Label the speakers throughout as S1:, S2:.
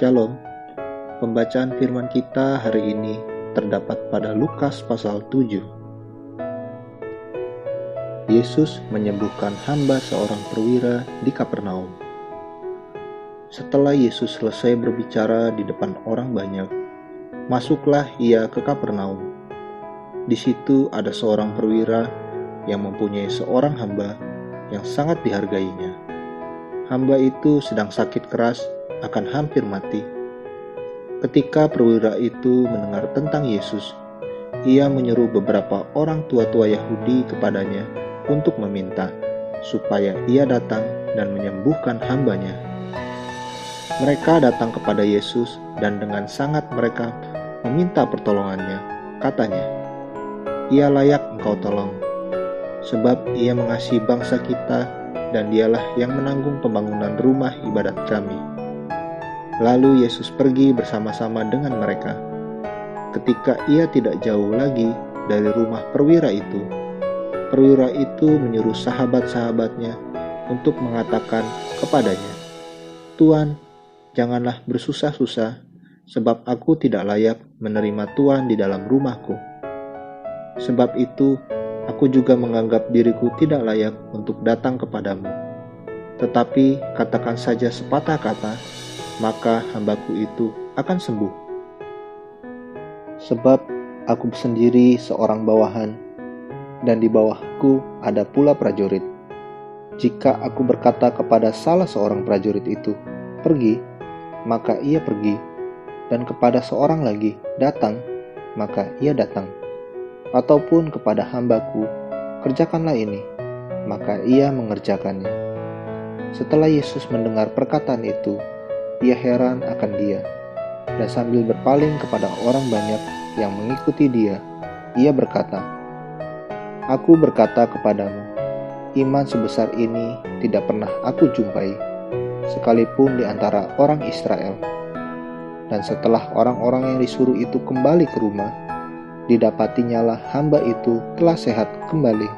S1: Shalom, pembacaan firman kita hari ini terdapat pada Lukas pasal 7. Yesus menyembuhkan hamba seorang perwira di Kapernaum. Setelah Yesus selesai berbicara di depan orang banyak, masuklah ia ke Kapernaum. Di situ ada seorang perwira yang mempunyai seorang hamba yang sangat dihargainya. Hamba itu sedang sakit keras, akan hampir mati. Ketika perwira itu mendengar tentang Yesus, ia menyuruh beberapa orang tua-tua Yahudi kepadanya untuk meminta supaya ia datang dan menyembuhkan hambanya. Mereka datang kepada Yesus dan dengan sangat mereka meminta pertolongannya. Katanya, "Ia layak engkau tolong, sebab ia mengasihi bangsa kita dan dialah yang menanggung pembangunan rumah ibadat kami." Lalu Yesus pergi bersama-sama dengan mereka. Ketika ia tidak jauh lagi dari rumah perwira itu menyuruh sahabat-sahabatnya untuk mengatakan kepadanya, "Tuan, janganlah bersusah-susah, sebab aku tidak layak menerima Tuan di dalam rumahku. Sebab itu, aku juga menganggap diriku tidak layak untuk datang kepadamu. Tetapi katakan saja sepatah kata, maka hambaku itu akan sembuh. Sebab aku sendiri seorang bawahan, dan di bawahku ada pula prajurit. Jika aku berkata kepada salah seorang prajurit itu, 'Pergi,' maka ia pergi, dan kepada seorang lagi, 'Datang,' maka ia datang. Ataupun kepada hambaku, 'Kerjakanlah ini,' maka ia mengerjakannya." Setelah Yesus mendengar perkataan itu, ia heran akan dia, dan sambil berpaling kepada orang banyak yang mengikuti dia, ia berkata, "Aku berkata kepadamu, iman sebesar ini tidak pernah aku jumpai, sekalipun di antara orang Israel." Dan setelah orang-orang yang disuruh itu kembali ke rumah, didapatinyalah hamba itu telah sehat kembali.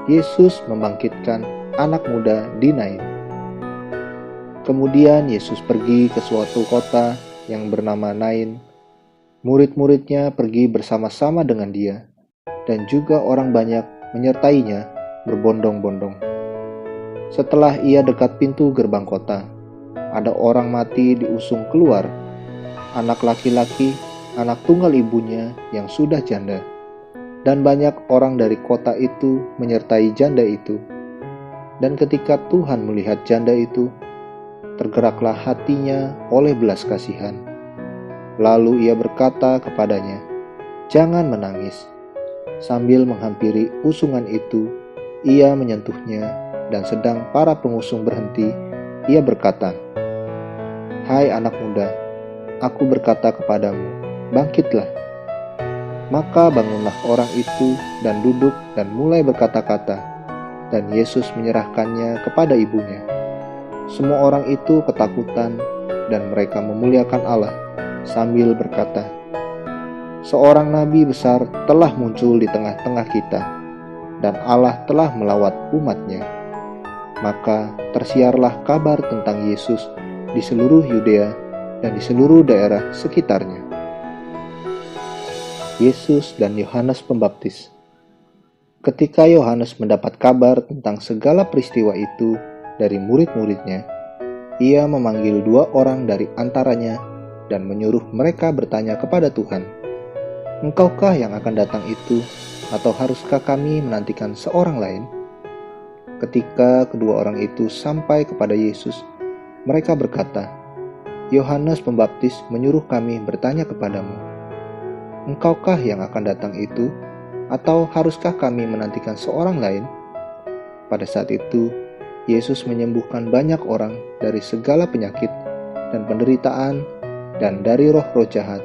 S1: Yesus membangkitkan anak muda di Nain. Kemudian Yesus pergi ke suatu kota yang bernama Nain. Murid-muridnya pergi bersama-sama dengan dia, dan juga orang banyak menyertainya berbondong-bondong. Setelah ia dekat pintu gerbang kota, ada orang mati diusung keluar, anak laki-laki, anak tunggal ibunya yang sudah janda. Dan banyak orang dari kota itu menyertai janda itu. Dan ketika Tuhan melihat janda itu, tergeraklah hatinya oleh belas kasihan. Lalu ia berkata kepadanya, "Jangan menangis." Sambil menghampiri usungan itu, ia menyentuhnya, dan sedang para pengusung berhenti, ia berkata, "Hai anak muda, aku berkata kepadamu, bangkitlah." Maka bangunlah orang itu dan duduk dan mulai berkata-kata, dan Yesus menyerahkannya kepada ibunya. Semua orang itu ketakutan dan mereka memuliakan Allah sambil berkata, "Seorang nabi besar telah muncul di tengah-tengah kita, dan Allah telah melawat umat-Nya." Maka tersiarlah kabar tentang Yesus di seluruh Yudea dan di seluruh daerah sekitarnya. Yesus dan Yohanes Pembaptis. Ketika Yohanes mendapat kabar tentang segala peristiwa itu dari murid-muridnya, ia memanggil 2 orang dari antaranya dan menyuruh mereka bertanya kepada Tuhan, "Engkaukah yang akan datang itu, atau haruskah kami menantikan seorang lain?" Ketika kedua orang itu sampai kepada Yesus, mereka berkata, "Yohanes Pembaptis menyuruh kami bertanya kepadamu, Engkaukah yang akan datang itu, atau haruskah kami menantikan seorang lain?" Pada saat itu, Yesus menyembuhkan banyak orang dari segala penyakit dan penderitaan dan dari roh-roh jahat,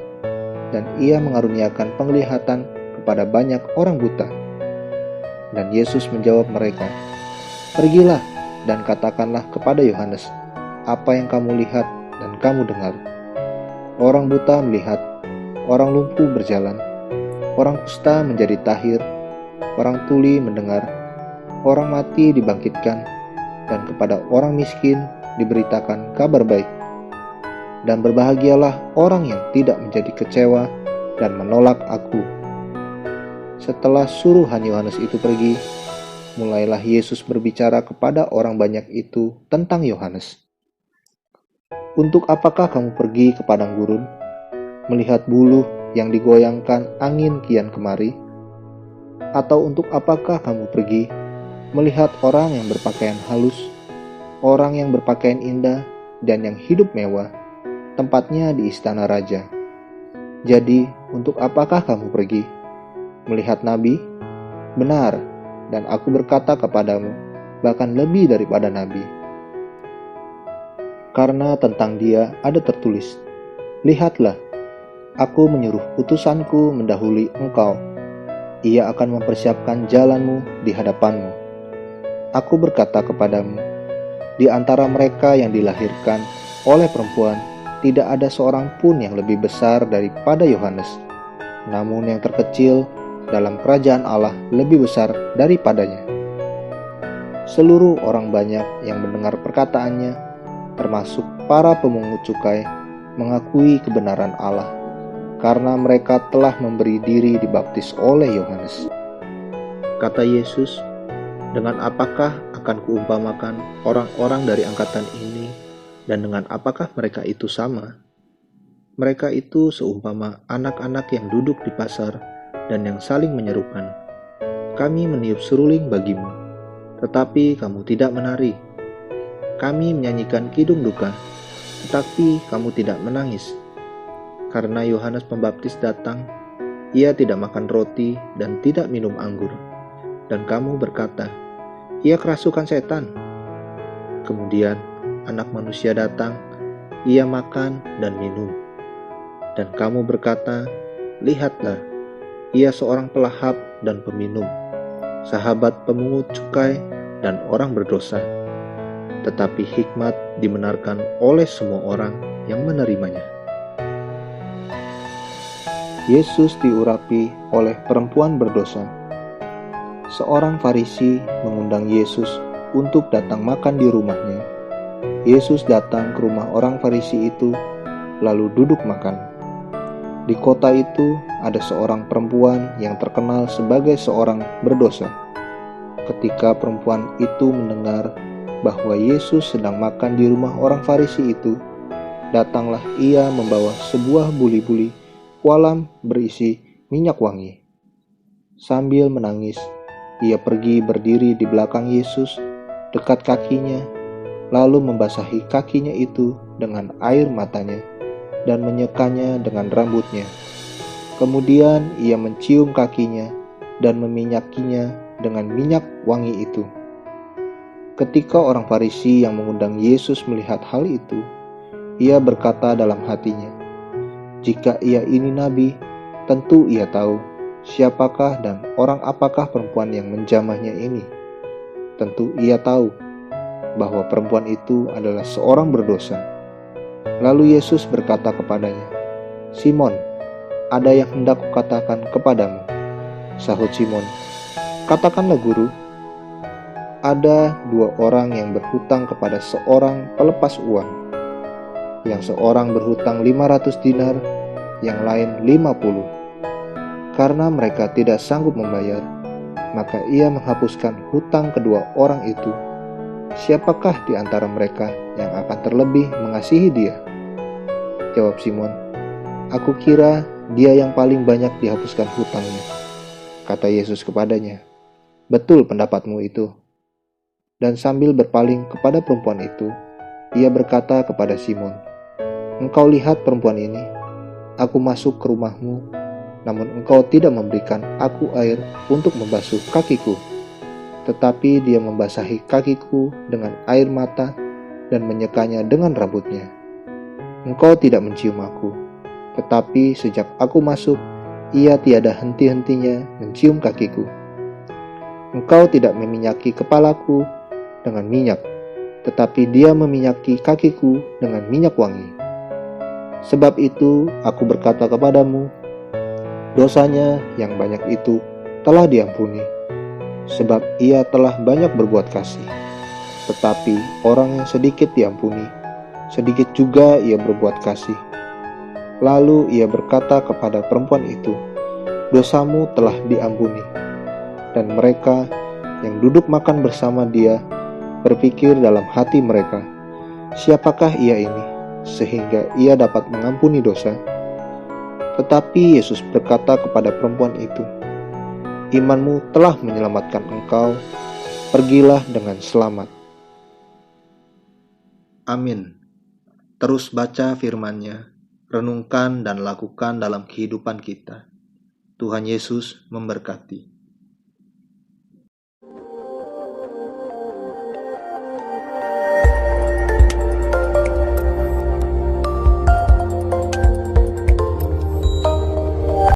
S1: dan ia mengaruniakan penglihatan kepada banyak orang buta. Dan Yesus menjawab mereka, "Pergilah dan katakanlah kepada Yohanes apa yang kamu lihat dan kamu dengar. Orang buta melihat, orang lumpuh berjalan, orang kusta menjadi tahir, orang tuli mendengar, orang mati dibangkitkan, dan kepada orang miskin diberitakan kabar baik. dan berbahagialah orang yang tidak menjadi kecewa dan menolak aku." Setelah suruhan Yohanes itu pergi, mulailah Yesus berbicara kepada orang banyak itu tentang Yohanes. "Untuk apakah kamu pergi ke padang gurun, melihat buluh yang digoyangkan angin kian kemari? Atau untuk apakah kamu pergi melihat orang yang berpakaian halus, orang yang berpakaian indah dan yang hidup mewah, tempatnya di istana raja? Jadi, untuk apakah kamu pergi melihat nabi? Benar, dan aku berkata kepadamu, bahkan lebih daripada nabi. Karena tentang dia ada tertulis, 'Lihatlah, aku menyuruh utusanku mendahului engkau. Ia akan mempersiapkan jalanmu di hadapanmu.' Aku berkata kepadamu, di antara mereka yang dilahirkan oleh perempuan, tidak ada seorang pun yang lebih besar daripada Yohanes. Namun yang terkecil dalam kerajaan Allah lebih besar daripadanya." Seluruh orang banyak yang mendengar perkataannya, termasuk para pemungut cukai, mengakui kebenaran Allah, karena mereka telah memberi diri dibaptis oleh Yohanes. Kata Yesus, "Dengan apakah akan kuumpamakan orang-orang dari angkatan ini, dan dengan apakah mereka itu sama? Mereka itu seumpama anak-anak yang duduk di pasar dan yang saling menyerukan, 'Kami meniup seruling bagimu, tetapi kamu tidak menari. Kami menyanyikan kidung duka, tetapi kamu tidak menangis.' Karena Yohanes Pembaptis datang, ia tidak makan roti dan tidak minum anggur, dan kamu berkata, 'Ia kerasukan setan.' Kemudian Anak Manusia datang, ia makan dan minum, dan kamu berkata, 'Lihatlah, ia seorang pelahap dan peminum, sahabat pemungut cukai dan orang berdosa.' Tetapi hikmat dibenarkan oleh semua orang yang menerimanya." Yesus diurapi oleh perempuan berdosa. Seorang Farisi mengundang Yesus untuk datang makan di rumahnya. Yesus datang ke rumah orang Farisi itu, lalu duduk makan. Di kota itu ada seorang perempuan yang terkenal sebagai seorang berdosa. Ketika perempuan itu mendengar bahwa Yesus sedang makan di rumah orang Farisi itu, datanglah ia membawa sebuah buli-buli kolam berisi minyak wangi. Sambil menangis, ia pergi berdiri di belakang Yesus, dekat kakinya, lalu membasahi kakinya itu dengan air matanya dan menyekanya dengan rambutnya. Kemudian ia mencium kakinya dan meminyakinya dengan minyak wangi itu. Ketika orang Farisi yang mengundang Yesus melihat hal itu, ia berkata dalam hatinya, "Jika ia ini nabi, tentu ia tahu siapakah dan orang apakah perempuan yang menjamahnya ini. Tentu ia tahu bahwa perempuan itu adalah seorang berdosa." Lalu Yesus berkata kepadanya, "Simon, ada yang hendak kukatakan kepadamu." Sahut Simon, "Katakanlah, Guru." Ada dua orang yang berhutang kepada seorang pelepas uang. Yang seorang berhutang 500 dinar, yang lain 50. Karena mereka tidak sanggup membayar, maka ia menghapuskan hutang kedua orang itu. Siapakah di antara mereka yang akan terlebih mengasihi dia? Jawab Simon, "Aku kira dia yang paling banyak dihapuskan hutangnya." Kata Yesus kepadanya, "Betul pendapatmu itu." Dan sambil berpaling kepada perempuan itu, ia berkata kepada Simon, "Engkau lihat perempuan ini? Aku masuk ke rumahmu, namun engkau tidak memberikan aku air untuk membasuh kakiku. Tetapi dia membasahi kakiku dengan air mata dan menyekanya dengan rambutnya. Engkau tidak mencium aku, tetapi sejak aku masuk, ia tiada henti-hentinya mencium kakiku. Engkau tidak meminyaki kepalaku dengan minyak, tetapi dia meminyaki kakiku dengan minyak wangi. Sebab itu aku berkata kepadamu, dosanya yang banyak itu telah diampuni, sebab ia telah banyak berbuat kasih. Tetapi orang yang sedikit diampuni, Sedikit juga ia berbuat kasih. Lalu ia berkata kepada perempuan itu, "Dosamu telah diampuni." Dan mereka yang duduk makan bersama dia berpikir dalam hati mereka, "Siapakah ia ini, sehingga ia dapat mengampuni dosa?" Tetapi Yesus berkata kepada perempuan itu, "Imanmu telah menyelamatkan engkau, pergilah dengan selamat." Amin. Terus baca firman-Nya, renungkan dan lakukan dalam kehidupan kita. Tuhan Yesus memberkati.